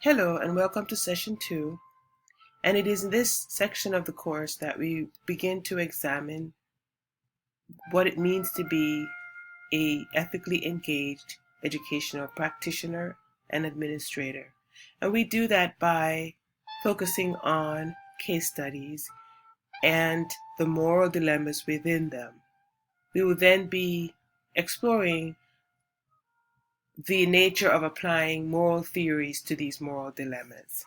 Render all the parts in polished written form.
Hello and welcome to session 2, and it is in this section of the course that we begin to examine what it means to be a ethically engaged educational practitioner and administrator. And we do that by focusing on case studies and the moral dilemmas within them. We will then be exploring the nature of applying moral theories to these moral dilemmas.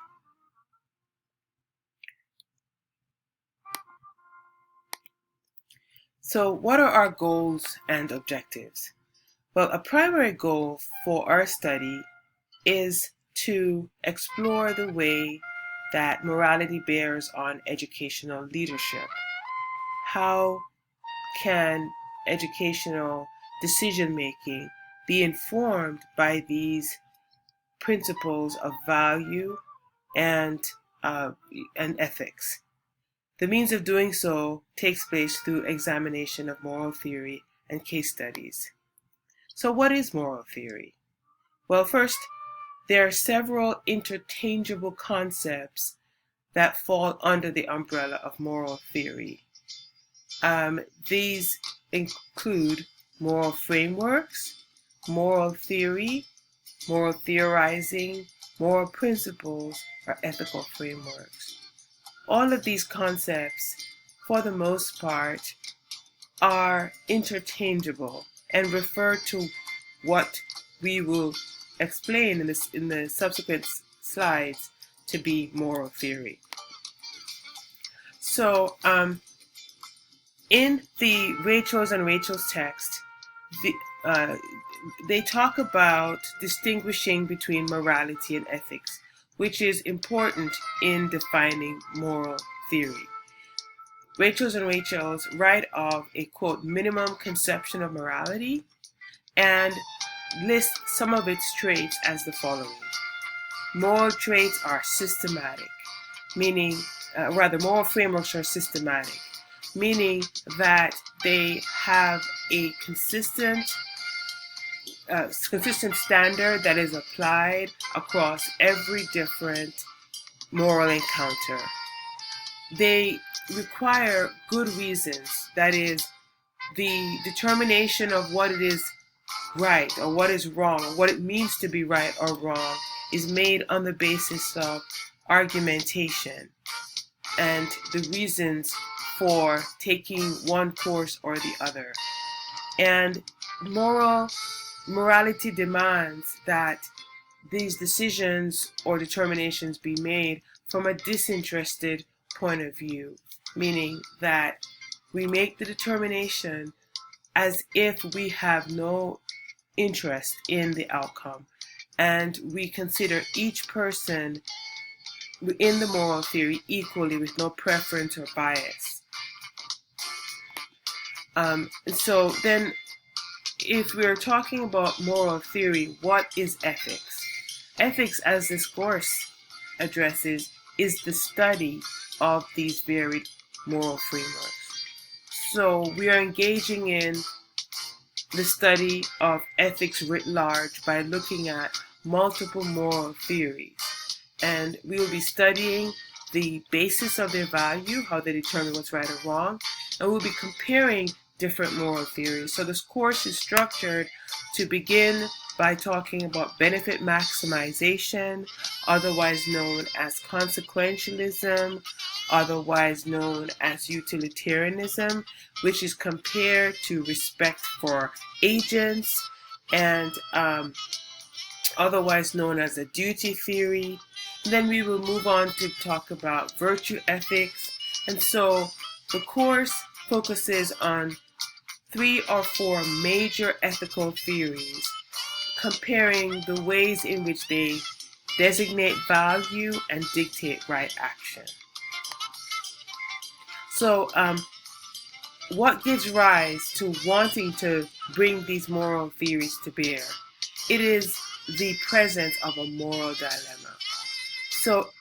So what are our goals and objectives? Well, a primary goal for our study is to explore the way that morality bears on educational leadership. How can educational decision-making be informed by these principles of value and ethics? The means of doing so takes place through examination of moral theory and case studies. So what is moral theory? Well, first, there are several interchangeable concepts that fall under the umbrella of moral theory. These include moral frameworks, moral theory, moral theorizing, moral principles, or ethical frameworks. All of these concepts, for the most part, are interchangeable and refer to what we will explain in the subsequent slides to be moral theory. So, in the Rachel's and Rachel's text, they talk about distinguishing between morality and ethics, which is important in defining moral theory. Rachel's and Rachel's write of a, quote, minimum conception of morality and list some of its traits as the following. Moral traits are systematic, meaning, moral frameworks are systematic, meaning that they have a consistent standard that is applied across every different moral encounter. They require good reasons, that is, the determination of what it is right or what is wrong, or what it means to be right or wrong, is made on the basis of argumentation and the reasons for taking one course or the other. And morality demands that these decisions or determinations be made from a disinterested point of view, meaning that we make the determination as if we have no interest in the outcome, and we consider each person in the moral theory equally with no preference or bias. So then, if we're talking about moral theory, what is ethics? Ethics, as this course addresses, is the study of these varied moral frameworks. So we are engaging in the study of ethics writ large by looking at multiple moral theories. And we will be studying the basis of their value, how they determine what's right or wrong, and we'll be comparing different moral theories. So this course is structured to begin by talking about benefit maximization, otherwise known as consequentialism, otherwise known as utilitarianism, which is compared to respect for agents, and otherwise known as a duty theory. And then we will move on to talk about virtue ethics. And so the course focuses on 3 or 4 major ethical theories, comparing the ways in which they designate value and dictate right action. So what gives rise to wanting to bring these moral theories to bear? It is the presence of a moral dilemma. So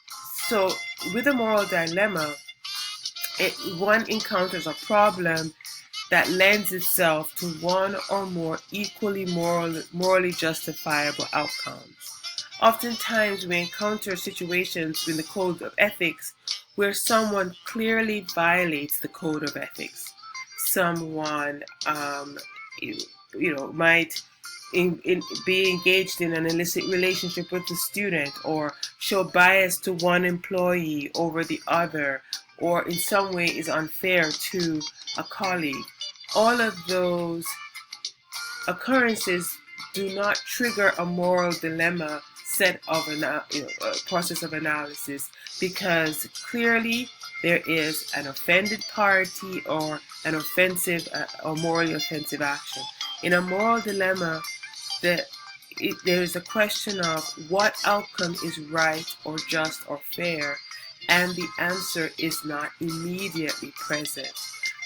with a moral dilemma, one encounters a problem that lends itself to one or more equally morally justifiable outcomes. Oftentimes we encounter situations in the code of ethics where someone clearly violates the code of ethics. Someone might be engaged in an illicit relationship with the student, or show bias to one employee over the other, or in some way is unfair to a colleague. All of those occurrences do not trigger a moral dilemma set of a process of analysis, because clearly there is an offended party or an offensive or morally offensive action. In a moral dilemma, there is a question of what outcome is right or just or fair, and the answer is not immediately present,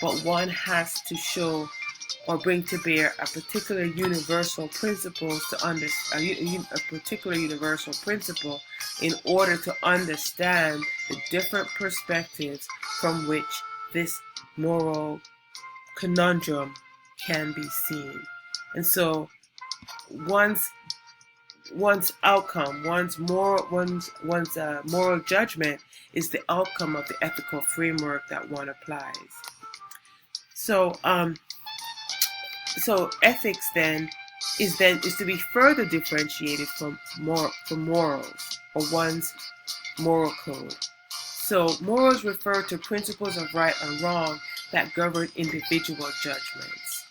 but one has to show or bring to bear a particular universal principle in order to understand the different perspectives from which this moral conundrum can be seen. And so one's outcome, one's moral judgment is the outcome of the ethical framework that one applies. So ethics then is to be further differentiated from morals, or one's moral code. So morals refer to principles of right and wrong that govern individual judgments.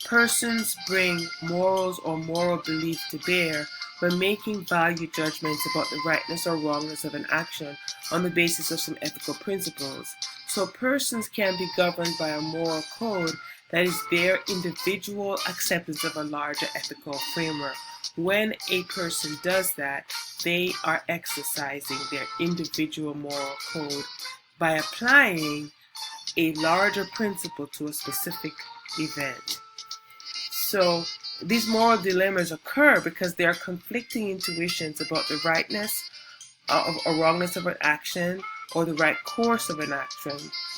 Persons bring morals or moral belief to bear when making value judgments about the rightness or wrongness of an action on the basis of some ethical principles. So persons can be governed by a moral code that is their individual acceptance of a larger ethical framework. When a person does that, they are exercising their individual moral code by applying a larger principle to a specific event. So these moral dilemmas occur because there are conflicting intuitions about the rightness or wrongness of an action, or the right course of an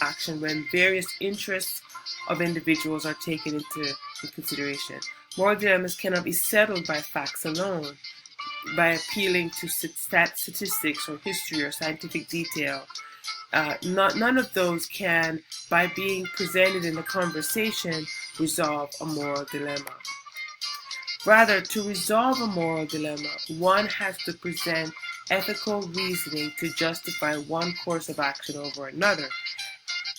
action when various interests of individuals are taken into consideration. Moral dilemmas cannot be settled by facts alone, by appealing to statistics or history or scientific detail. None of those can, by being presented in the conversation, resolve a moral dilemma. Rather, to resolve a moral dilemma, one has to present ethical reasoning to justify one course of action over another.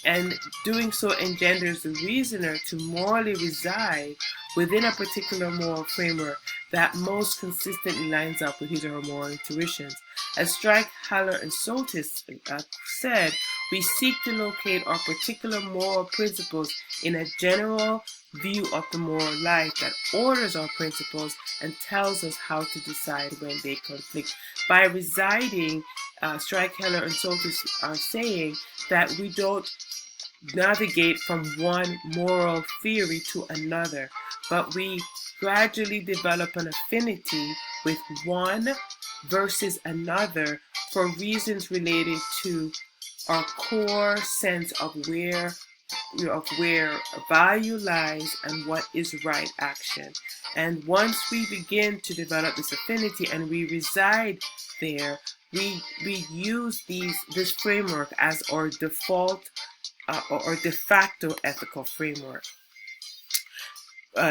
And doing so engenders the reasoner to morally reside within a particular moral framework that most consistently lines up with his or her moral intuitions. As Strike, Haller, and Soltis said, we seek to locate our particular moral principles in a general view of the moral life that orders our principles and tells us how to decide when they conflict. By residing, Strike, Haller, and Soltis are saying that we don't navigate from one moral theory to another, but we gradually develop an affinity with one versus another for reasons related to our core sense of where value lies and what is right action. And once we begin to develop this affinity and we reside there, we use this framework as our default or de facto ethical framework.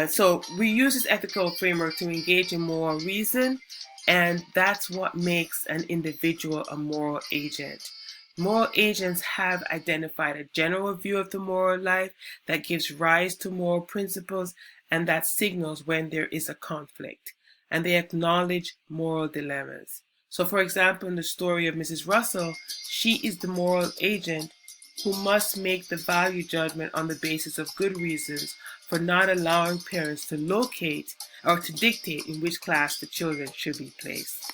So we use this ethical framework to engage in moral reason, and that's what makes an individual a moral agent. Moral agents have identified a general view of the moral life that gives rise to moral principles and that signals when there is a conflict, and they acknowledge moral dilemmas. So for example, in the story of Mrs. Russell, she is the moral agent who must make the value judgment on the basis of good reasons for not allowing parents to locate or to dictate in which class the children should be placed.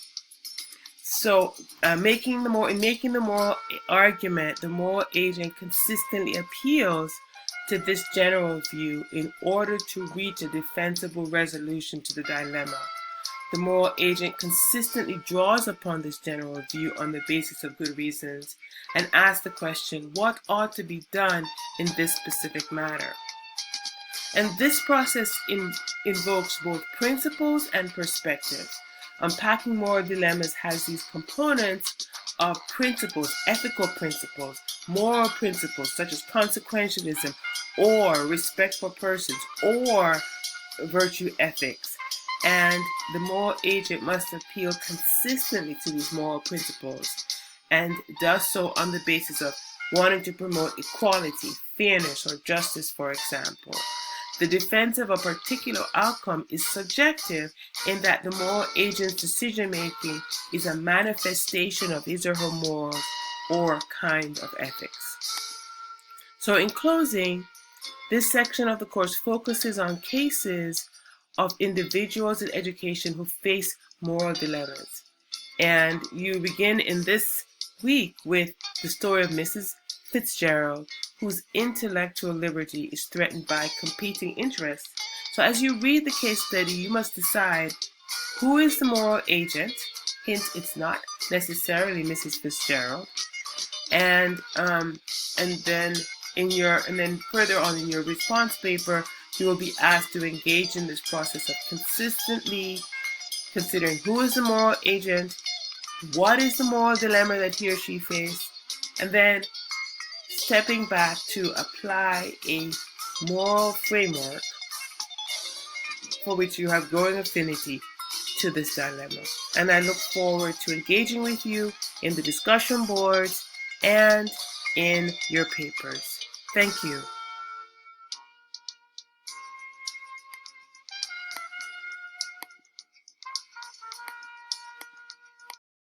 So making the moral argument, the moral agent consistently appeals to this general view in order to reach a defensible resolution to the dilemma. The moral agent consistently draws upon this general view on the basis of good reasons and asks the question, what ought to be done in this specific matter? And this process invokes both principles and perspectives. Unpacking moral dilemmas has these components of principles, ethical principles, moral principles such as consequentialism or respect for persons or virtue ethics. And the moral agent must appeal consistently to these moral principles and does so on the basis of wanting to promote equality, fairness, or justice, for example. The defense of a particular outcome is subjective in that the moral agent's decision-making is a manifestation of his or her morals or kind of ethics. So in closing, this section of the course focuses on cases of individuals in education who face moral dilemmas. And you begin in this week with the story of Mrs. Fitzgerald, whose intellectual liberty is threatened by competing interests. So as you read the case study, you must decide who is the moral agent. Hint, it's not necessarily Mrs. Fitzgerald. And then further on in your response paper, you will be asked to engage in this process of consistently considering who is the moral agent, what is the moral dilemma that he or she faced, and then stepping back to apply a moral framework for which you have growing affinity to this dilemma. And I look forward to engaging with you in the discussion boards and in your papers. Thank you.